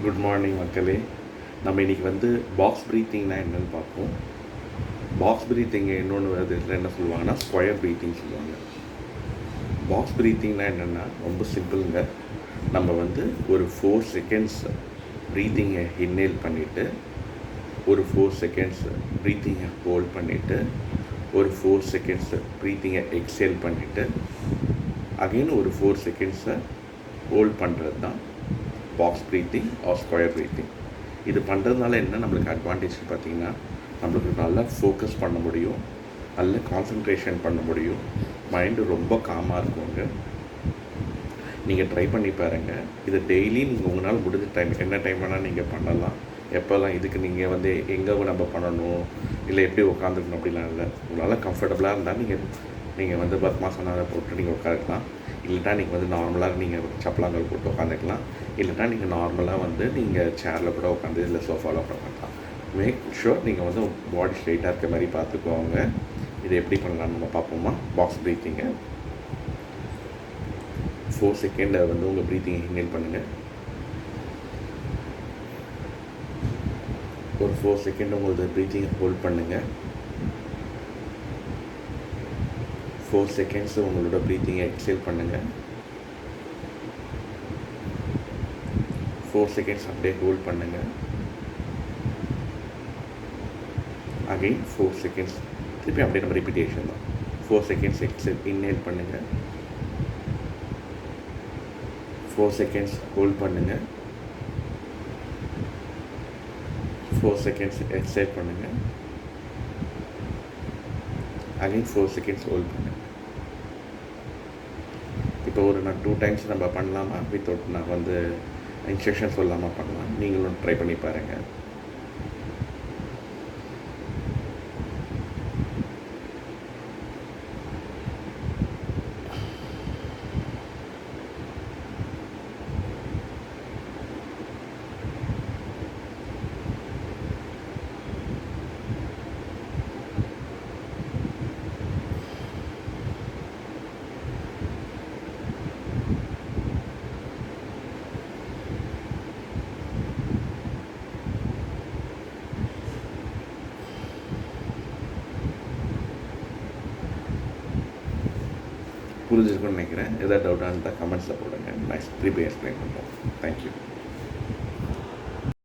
Good morning மக்களே. நம்ம இன்றைக்கி பாக்ஸ் ப்ரீத்திங்னா என்னென்னு பார்ப்போம். பாக்ஸ் ப்ரீத்திங்கை இன்னொன்று இதில் என்ன சொல்லுவாங்கன்னா ஸ்கொயர் ப்ரீத்திங் சொல்லுவாங்க. பாக்ஸ் ப்ரீத்திங்னா என்னென்னா ரொம்ப சிம்பிளுங்க. நம்ம ஒரு 4 செகண்ட்ஸ் ப்ரீத்திங்கை இன்ஹேல் பண்ணிவிட்டு, ஒரு 4 செகண்ட்ஸ் ப்ரீத்திங்கை ஹோல்ட் பண்ணிவிட்டு, ஒரு 4 செகண்ட்ஸ் ப்ரீத்திங்கை எக்ஸேல் பண்ணிவிட்டு, அகெயின் ஒரு 4 செகண்ட்ஸை ஹோல்ட் பண்ணுறது தான் box breathing or square breathing. இது பண்ணுறதுனால என்ன நம்மளுக்கு அட்வான்டேஜ் பார்த்திங்கன்னா, நம்மளுக்கு நல்லா ஃபோக்கஸ் பண்ண முடியும், நல்ல கான்சன்ட்ரேஷன் பண்ண முடியும், மைண்டு ரொம்ப காமாக இருக்குங்க. நீங்கள் ட்ரை பண்ணி பாருங்கள். இது டெய்லி நீங்கள் உங்களால் முடிஞ்ச டைம் என்ன டைம் வேணால் நீங்கள் பண்ணலாம். எப்போல்லாம் இதுக்கு நீங்கள் எங்கே நம்ம பண்ணணும், இல்லை எப்படி உட்காந்துக்கணும் அப்படிலாம் இல்லை. உங்களால் கம்ஃபர்டபுளாக இருந்தால் நீங்கள் பத்மாசனாவை போட்டு நீங்கள் உட்காந்துக்கலாம். இல்லைனா நீங்கள் நார்மலாக நீங்கள் சப்பலாங்கல் போட்டு உட்காந்துக்கலாம். இல்லைனா நீங்கள் நார்மலாக நீங்கள் சேரில் கூட உட்காந்து இல்லை சோஃபாவில் கூட உட்காந்துக்கலாம். மேக் ஷுர் நீங்கள் பாடி ஸ்ட்ரைட்டாக இருக்க மாதிரி பார்த்துக்கோங்க. இது எப்படி பண்ணலாம்னு நம்ம பார்ப்போமா. பாக்ஸ் ப்ரீத்திங்கை 4 செகண்டில் உங்கள் ப்ரீத்திங்கை இன்ஹேல் பண்ணுங்கள். ஒரு 4 செகண்ட் உங்களோட ப்ரீத்திங்கை ஹோல்ட் பண்ணுங்கள். 4 செகண்ட்ஸ் உங்களோட ப்ரீத்திங்கை எக்ஸேல் பண்ணுங்கள். 4 செகண்ட்ஸ் அப்படியே ஹோல்ட் பண்ணுங்கள். அகெயின் 4 செகண்ட்ஸ் திருப்பி அப்படியே நம்ம ரிப்பீட்டேஷன் தான். 4 செகண்ட்ஸ் எக்ஸேல் இன்ஹேல் பண்ணுங்கள். 4 செகண்ட்ஸ் ஹோல்ட் பண்ணுங்கள். 4 செகண்ட்ஸ் எக்ஸேல் பண்ணுங்கள். அகெயின் 4 செகண்ட்ஸ் ஹோல்ட் பண்ணுங்கள். இப்போ நான் 2 டைம்ஸ் நம்ம பண்ணலாமா, வித்தவுட் நான் இன்ஸ்ட்ரக்ஷன் சொல்லாமல் பண்ணலாம். நீங்களும் ட்ரை பண்ணி பாருங்கள். புரிஞ்சிருக்குன்னு நினைக்கிறேன். எதாவது டவுட்டாக இருந்தால் கமெண்ட்ஸில் போடுங்க. நான் திருப்பி எக்ஸ்பிளைன் பண்ணுறேன். தேங்க்யூ.